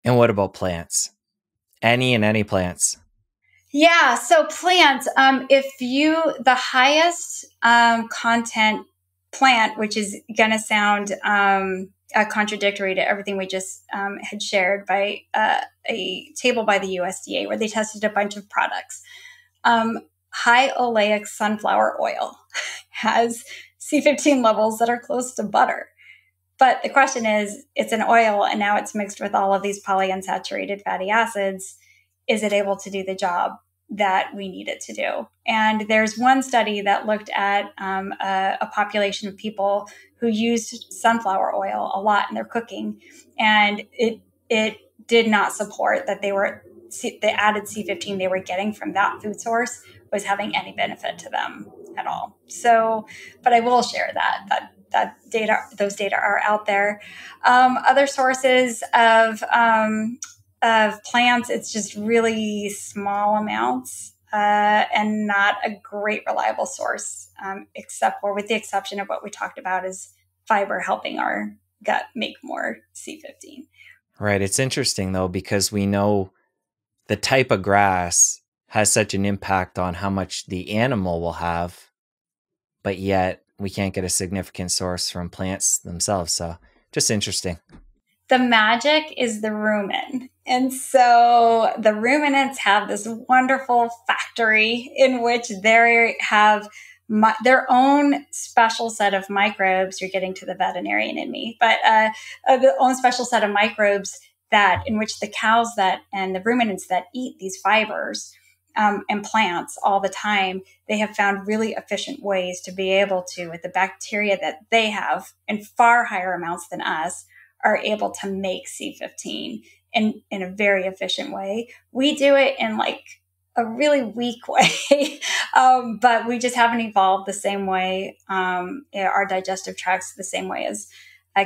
And what about plants? Any plants? Yeah, so plants, the highest content plant, which is going to sound contradictory to everything we just had shared by a table by the USDA where they tested a bunch of products. High oleic sunflower oil has C15 levels that are close to butter. But the question is, it's an oil and now it's mixed with all of these polyunsaturated fatty acids. Is it able to do the job that we need it to do? And there's one study that looked at a population of people who used sunflower oil a lot in their cooking, and it did not support that the added C15 they were getting from that food source was having any benefit to them at all. So, but I will share that data, those data are out there. Other sources of plants, it's just really small amounts and not a great reliable source, with the exception of what we talked about is fiber helping our gut make more C15. Right. It's interesting though, because we know the type of grass has such an impact on how much the animal will have, but yet we can't get a significant source from plants themselves. So just interesting. The magic is the rumen. And so the ruminants have this wonderful factory in which they have their own special set of microbes. You're getting to the veterinarian in me, but their own special set of microbes in which the cows and the ruminants that eat these fibers and plants all the time, they have found really efficient ways to be able to, with the bacteria that they have in far higher amounts than us, are able to make C15 in a very efficient way. We do it in like a really weak way, but we just haven't evolved the same way, our digestive tracts the same way as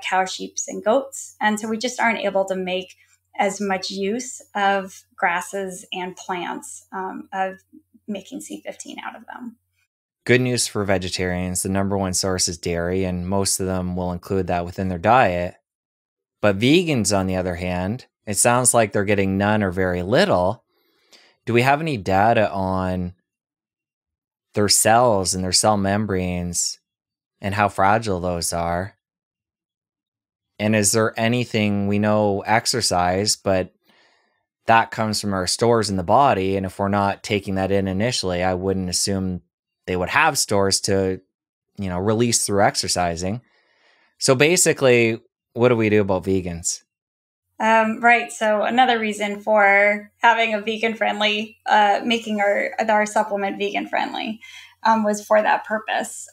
cows, sheep, and goats. And so we just aren't able to make as much use of grasses and plants of making C15 out of them. Good news for vegetarians. The number one source is dairy, and most of them will include that within their diet. But vegans, on the other hand, it sounds like they're getting none or very little. Do we have any data on their cells and their cell membranes and how fragile those are? And is there anything, we know exercise, but that comes from our stores in the body. And if we're not taking that in initially, I wouldn't assume they would have stores to, release through exercising. So basically, what do we do about vegans? Right. So another reason for having a vegan-friendly, making our supplement vegan-friendly was for that purpose.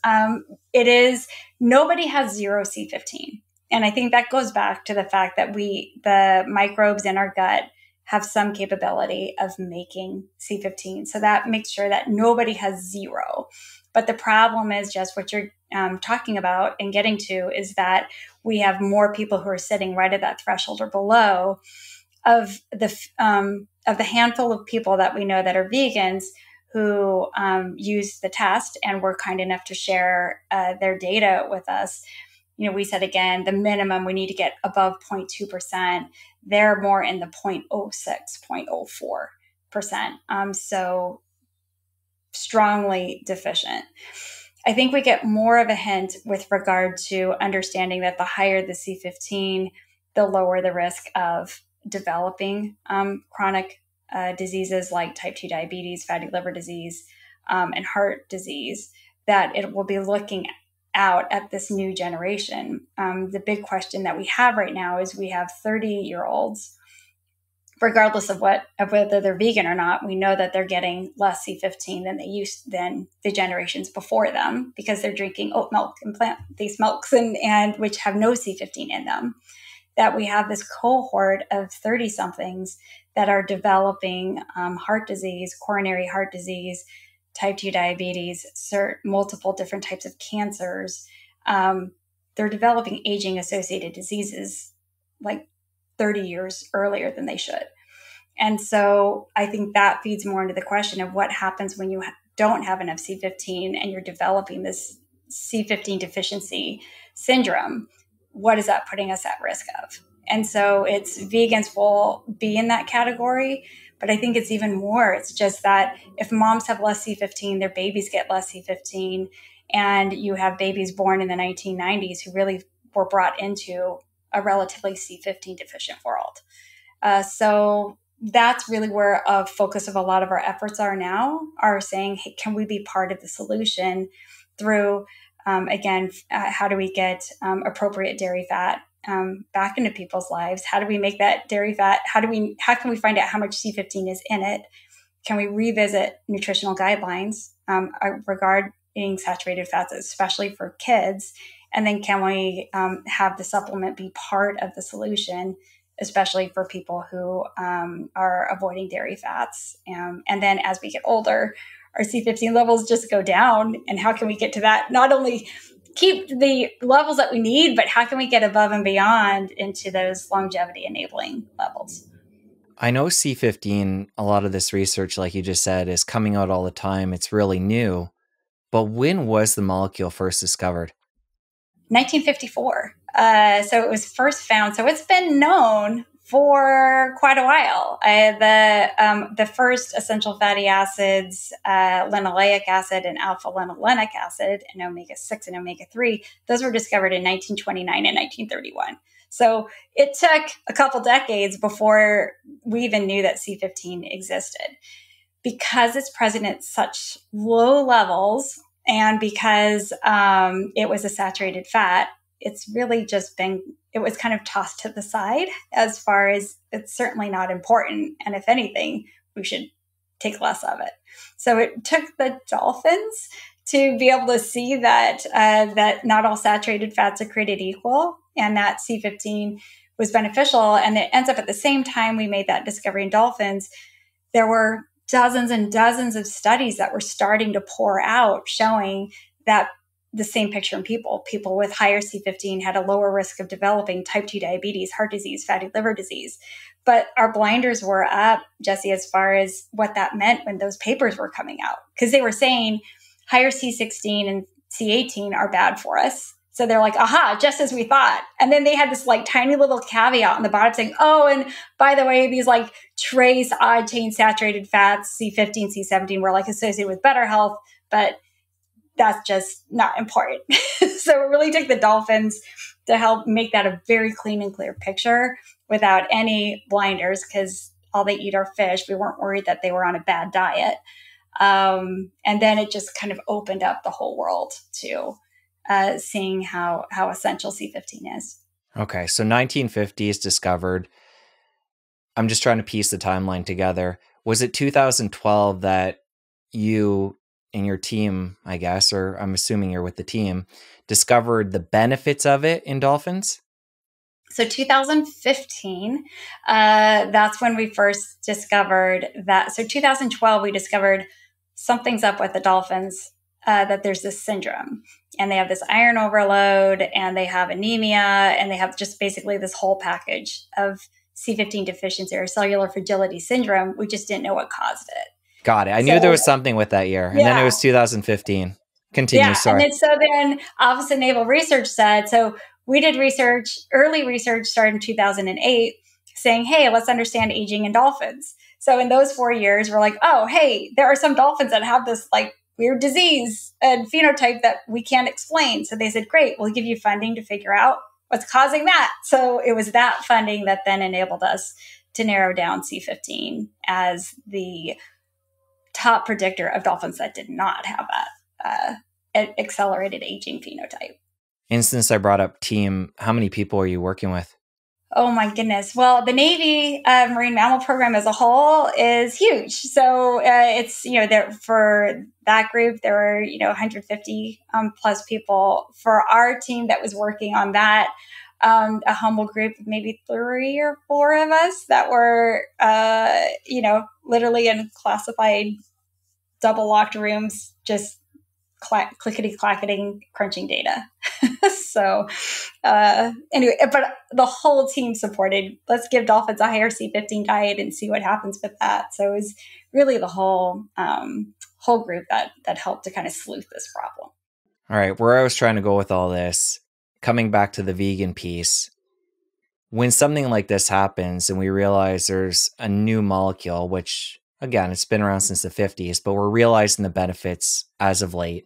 Nobody has zero C15. And I think that goes back to the fact that the microbes in our gut have some capability of making C15. So that makes sure that nobody has zero. But the problem is just what you're talking about and getting to is that we have more people who are sitting right at that threshold or below of the handful of people that we know that are vegans who use the test and were kind enough to share their data with us. We said, again, the minimum we need to get above 0.2%. They're more in the 0.06, 0.04%. So strongly deficient. I think we get more of a hint with regard to understanding that the higher the C15, the lower the risk of developing chronic diseases like type 2 diabetes, fatty liver disease, and heart disease, that it will be looking out at this new generation. The big question that we have right now is we have 30-year-olds, regardless of whether they're vegan or not, we know that they're getting less C15 than the generations before them because they're drinking oat milk and plant-based milks and which have no C15 in them. That we have this cohort of 30-somethings that are developing heart disease, coronary heart disease, type 2 diabetes, multiple different types of cancers. They're developing aging-associated diseases like 30 years earlier than they should. And so I think that feeds more into the question of what happens when you don't have enough C15 and you're developing this C15 deficiency syndrome. What is that putting us at risk of? And so vegans will be in that category, but I think it's even more. It's just that if moms have less C15, their babies get less C15. And you have babies born in the 1990s who really were brought into a relatively C15 deficient world. So that's really where a focus of a lot of our efforts are now, are saying, hey, can we be part of the solution through, how do we get appropriate dairy fat back into people's lives? How do we make that dairy fat? How can we find out how much C15 is in it? Can we revisit nutritional guidelines regarding saturated fats, especially for kids? And then can we have the supplement be part of the solution, especially for people who are avoiding dairy fats? And then as we get older, our C15 levels just go down. And how can we get to that? Not only keep the levels that we need, but how can we get above and beyond into those longevity enabling levels? I know C15, a lot of this research, like you just said, is coming out all the time. It's really new. But when was the molecule first discovered? 1954. So it was first found. So it's been known for quite a while. The first essential fatty acids, linoleic acid and alpha linolenic acid, and omega-6 and omega-3, those were discovered in 1929 and 1931. So it took a couple decades before we even knew that C15 existed. Because it's present at such low levels, and because it was a saturated fat, it's really just it was kind of tossed to the side as far as it's certainly not important. And if anything, we should take less of it. So it took the dolphins to be able to see that not all saturated fats are created equal, and that C15 was beneficial. And it ends up at the same time we made that discovery in dolphins, there were dozens and dozens of studies that were starting to pour out showing that the same picture in people. People with higher C15 had a lower risk of developing type 2 diabetes, heart disease, fatty liver disease. But our blinders were up, Jesse, as far as what that meant when those papers were coming out. Because they were saying higher C16 and C18 are bad for us. So they're like, aha, just as we thought. And then they had this like tiny little caveat on the bottom saying, oh, and by the way, these like trace odd chain saturated fats, C15, C17, were like associated with better health, but that's just not important. So it really took the dolphins to help make that a very clean and clear picture without any blinders, because all they eat are fish. We weren't worried that they were on a bad diet. And then it just kind of opened up the whole world to seeing how essential C15 is. Okay, so 1950s discovered. I'm just trying to piece the timeline together. Was it 2012 that you and your team, I guess, or I'm assuming you're with the team, discovered the benefits of it in dolphins? So 2015, that's when we first discovered that. So 2012, we discovered something's up with the dolphins, that there's this syndrome, and they have this iron overload, and they have anemia, and they have just basically this whole package of C15 deficiency or cellular fragility syndrome. We just didn't know what caused it. Got it. I knew there was something with that year. And then it was 2015. Continue, sorry. And then Office of Naval Research said, so we did early research started in 2008, saying, hey, let's understand aging in dolphins. So in those 4 years, we're like, oh, hey, there are some dolphins that have this like weird disease and phenotype that we can't explain. So they said, great, we'll give you funding to figure out what's causing that. So it was that funding that then enabled us to narrow down C15 as the top predictor of dolphins that did not have that accelerated aging phenotype. And since I brought up team, how many people are you working with? Oh my goodness. Well, the Navy Marine Mammal Program as a whole is huge. So it's, there for that group, there were, 150 plus people. For our team that was working on that, a humble group of maybe 3 or 4 of us that were, literally in classified double locked rooms, just clickety-clacketing, crunching data. So anyway, but the whole team supported, let's give dolphins a higher C15 diet and see what happens with that. So it was really the whole group that helped to kind of sleuth this problem. All right, where I was trying to go with all this, coming back to the vegan piece, when something like this happens and we realize there's a new molecule, which again, it's been around since the 50s, but we're realizing the benefits as of late.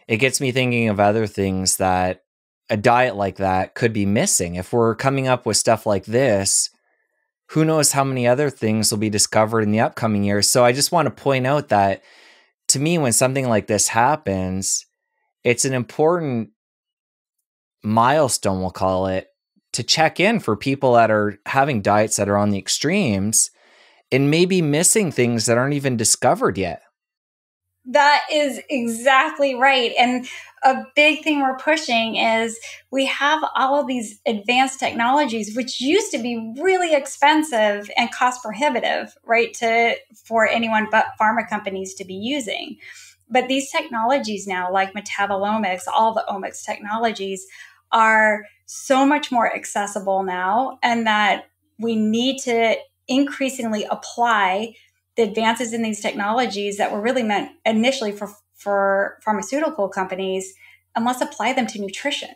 It gets me thinking of other things that a diet like that could be missing. If we're coming up with stuff like this, who knows how many other things will be discovered in the upcoming years. So I just want to point out that to me, when something like this happens, it's an important milestone, we'll call it, to check in for people that are having diets that are on the extremes and maybe missing things that aren't even discovered yet. That is exactly right. And a big thing we're pushing is we have all of these advanced technologies, which used to be really expensive and cost prohibitive, right, for anyone but pharma companies to be using. But these technologies now, like metabolomics, all the omics technologies, are so much more accessible now, and that we need to increasingly apply the advances in these technologies that were really meant initially for pharmaceutical companies, and let's apply them to nutrition.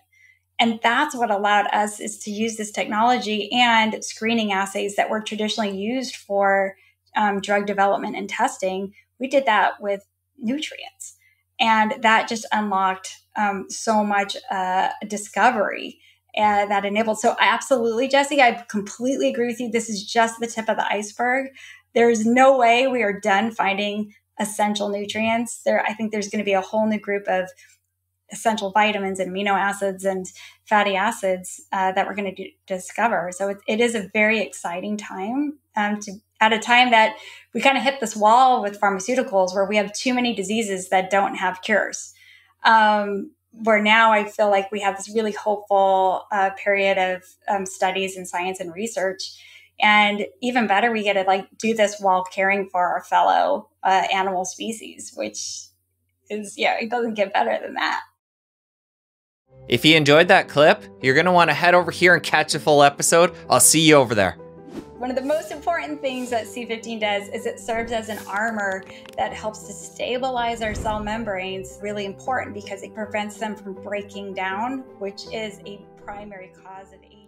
And that's what allowed us is to use this technology and screening assays that were traditionally used for drug development and testing. We did that with nutrients. And that just unlocked so much discovery that enabled. So absolutely, Jesse, I completely agree with you. This is just the tip of the iceberg. There's no way we are done finding essential nutrients. I think there's going to be a whole new group of essential vitamins and amino acids and fatty acids that we're going to discover. So it is a very exciting time at a time that we kind of hit this wall with pharmaceuticals where we have too many diseases that don't have cures. Where now I feel like we have this really hopeful period of studies and science and research. And even better, we get to do this while caring for our fellow animal species, which is, it doesn't get better than that. If you enjoyed that clip, you're going to want to head over here and catch a full episode. I'll see you over there. One of the most important things that C15 does is it serves as an armor that helps to stabilize our cell membranes. Really important because it prevents them from breaking down, which is a primary cause of aging.